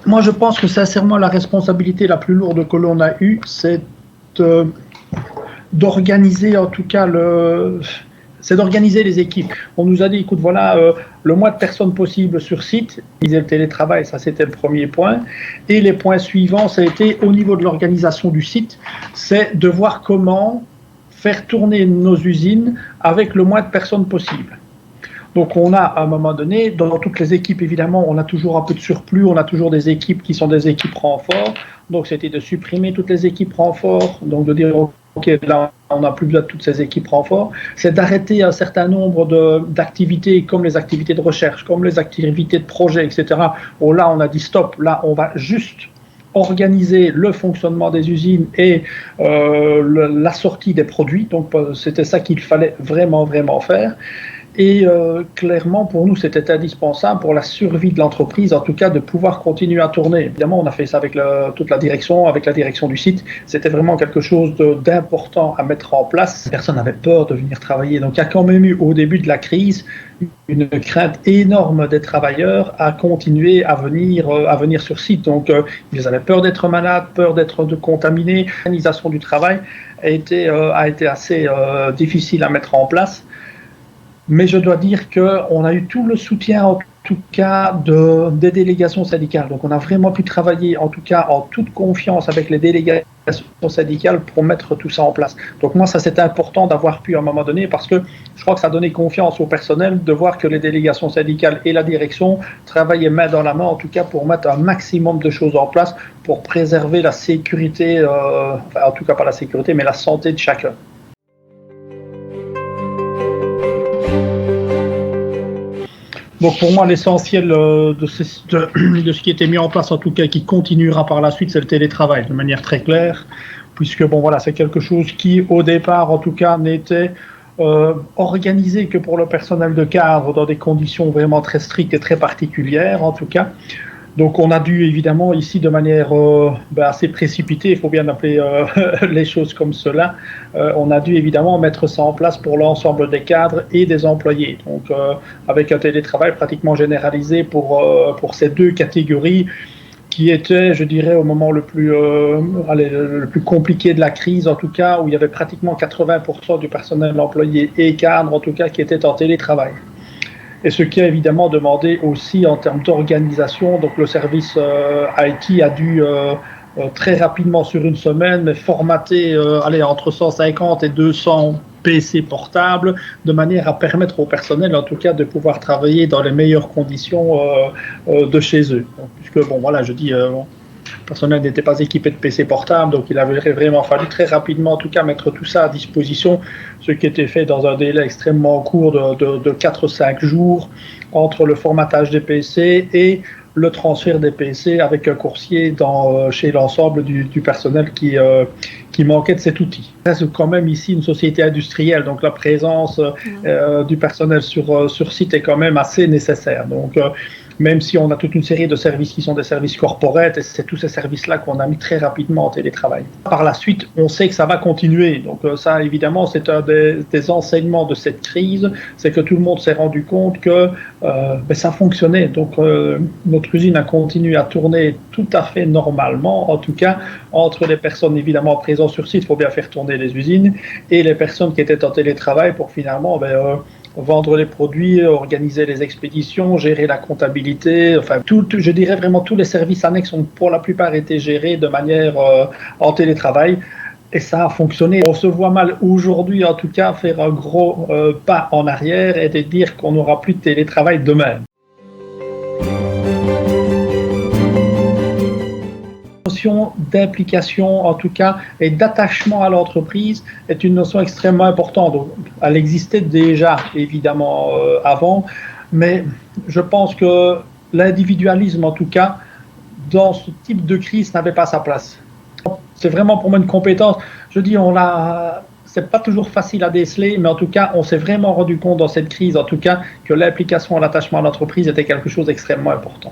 Moi, je pense que sincèrement, la responsabilité la plus lourde que l'on a eue, c'est euh, d'organiser en tout cas c'est d'organiser les équipes. On nous a dit, écoute, voilà, le moins de personnes possible sur site, le télétravail, ça c'était le premier point. Et les points suivants, ça a été au niveau de l'organisation du site, c'est de voir comment faire tourner nos usines avec le moins de personnes possible. Donc on a à un moment donné, dans toutes les équipes évidemment, on a toujours un peu de surplus, on a toujours des équipes qui sont des équipes renforts. Donc c'était de supprimer toutes les équipes renforts, donc de dire ok, là on n'a plus besoin de toutes ces équipes renforts. C'est d'arrêter un certain nombre d'activités comme les activités de recherche, comme les activités de projet, etc. Bon, là on a dit stop, là on va juste organiser le fonctionnement des usines et la sortie des produits. Donc c'était ça qu'il fallait vraiment faire. Et clairement, pour nous, c'était indispensable pour la survie de l'entreprise, en tout cas, de pouvoir continuer à tourner. Évidemment, on a fait ça avec toute la direction, avec la direction du site. C'était vraiment quelque chose d'important à mettre en place. Personne n'avait peur de venir travailler. Donc, il y a quand même eu, au début de la crise, une crainte énorme des travailleurs à continuer à venir sur site. Donc, ils avaient peur d'être malades, peur d'être contaminés. L'organisation du travail a été assez difficile à mettre en place. Mais je dois dire qu'on a eu tout le soutien, en tout cas, des délégations syndicales. Donc, on a vraiment pu travailler, en tout cas, en toute confiance avec les délégations syndicales pour mettre tout ça en place. Donc, moi, ça, c'était important d'avoir pu, à un moment donné, parce que je crois que ça donnait confiance au personnel de voir que les délégations syndicales et la direction travaillaient main dans la main, en tout cas, pour mettre un maximum de choses en place pour préserver la sécurité, enfin, en tout cas, pas la sécurité, mais la santé de chacun. Donc pour moi, l'essentiel de ce qui a été mis en place, en tout cas qui continuera par la suite, c'est le télétravail, de manière très claire, puisque bon voilà, c'est quelque chose qui, au départ, en tout cas, n'était organisé que pour le personnel de cadre dans des conditions vraiment très strictes et très particulières, en tout cas. Donc on a dû évidemment ici de manière assez précipitée, il faut bien appeler les choses comme cela, on a dû évidemment mettre ça en place pour l'ensemble des cadres et des employés. Donc avec un télétravail pratiquement généralisé pour ces deux catégories qui étaient, je dirais, au moment le plus compliqué de la crise, en tout cas, où il y avait pratiquement 80% du personnel employé et cadre, en tout cas, qui étaient en télétravail. Et ce qui a évidemment demandé aussi en termes d'organisation, donc le service IT a dû très rapidement sur une semaine, mais formater entre 150 et 200 PC portables, de manière à permettre au personnel, en tout cas, de pouvoir travailler dans les meilleures conditions de chez eux. Donc, puisque, bon, voilà, je dis, le personnel n'était pas équipé de PC portables, donc il avait vraiment fallu très rapidement, en tout cas, mettre tout ça à disposition, ce qui était fait dans un délai extrêmement court de 4-5 jours entre le formatage des PC et le transfert des PC avec un coursier chez l'ensemble du personnel qui manquait de cet outil. C'est quand même ici une société industrielle, donc la présence du personnel sur site est quand même assez nécessaire. Donc, même si on a toute une série de services qui sont des services corporate, et c'est tous ces services-là qu'on a mis très rapidement en télétravail. Par la suite, on sait que ça va continuer. Donc ça, évidemment, c'est un des enseignements de cette crise, c'est que tout le monde s'est rendu compte que ça fonctionnait. Donc notre usine a continué à tourner tout à fait normalement, en tout cas, entre les personnes évidemment présentes sur site, il faut bien faire tourner les usines, et les personnes qui étaient en télétravail pour finalement vendre les produits, organiser les expéditions, gérer la comptabilité, enfin je dirais vraiment tous les services annexes ont pour la plupart été gérés de manière en télétravail et ça a fonctionné. On se voit mal aujourd'hui en tout cas faire un gros pas en arrière et de dire qu'on n'aura plus de télétravail demain. D'implication en tout cas et d'attachement à l'entreprise est une notion extrêmement importante. Donc, elle existait déjà évidemment avant, mais je pense que l'individualisme en tout cas dans ce type de crise n'avait pas sa place. C'est vraiment pour moi une compétence. Je dis c'est pas toujours facile à déceler, mais en tout cas on s'est vraiment rendu compte dans cette crise en tout cas que l'implication et l'attachement à l'entreprise était quelque chose d'extrêmement important.